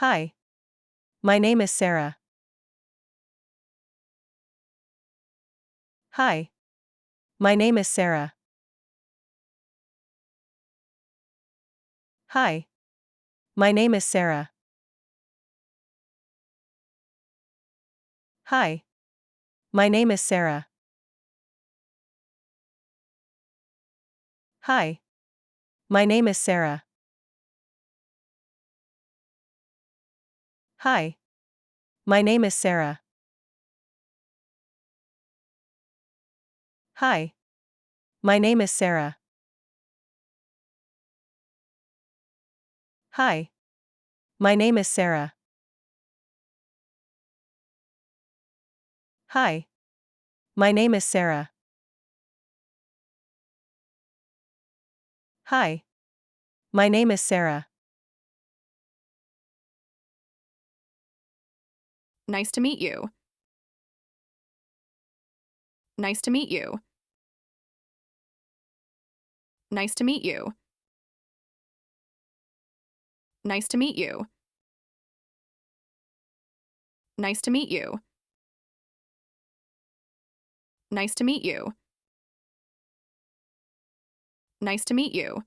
Hi. My name is Sarah. Hi. My name is Sarah. Hi. My name is Sarah. Hi. My name is Sarah. Hi. My name is Sarah. Hi. My name is Sarah. Hi. My name is Sarah. Hi. My name is Sarah. Hi. My name is Sarah. Hi. My name is Sarah. Nice to meet you. Nice to meet you. Nice to meet you. Nice to meet you. Nice to meet you. Nice to meet you. Nice to meet you.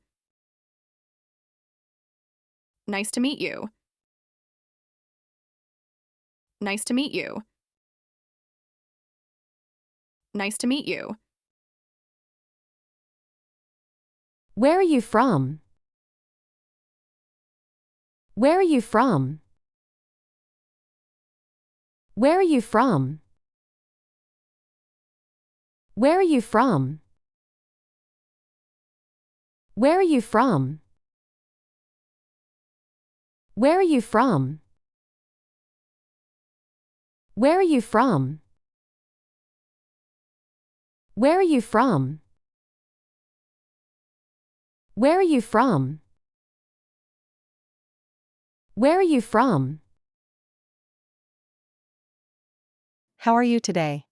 Nice to meet you. Nice to meet you. Nice to meet you. Where are you from? Where are you from? Where are you from? Where are you from? Where are you from? Where are you from? Where are you from? Where are you from? Where are you from? Where are you from? How are you today?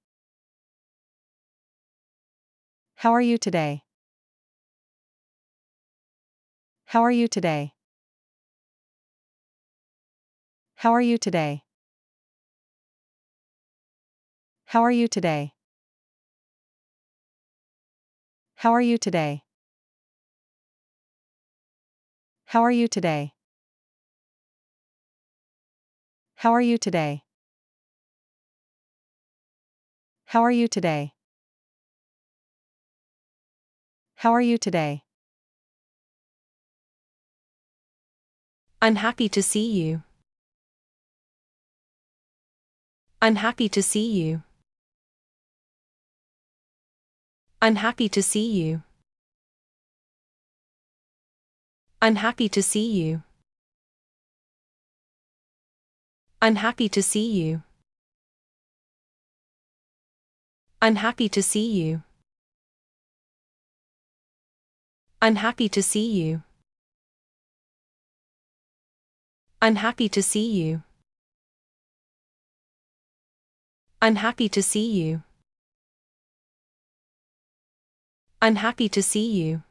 How are you today? How are you today? How are you today? How are you today? How are you today? How are you today? How are you today? How are you today? How are you today? I'm happy to see you. I'm happy to see you. I'm happy to see you. I'm happy to see you. I'm happy to see you. I'm happy to see you. I'm happy to see you. I'm happy to see you. I'm happy to see you. I'm happy to see you.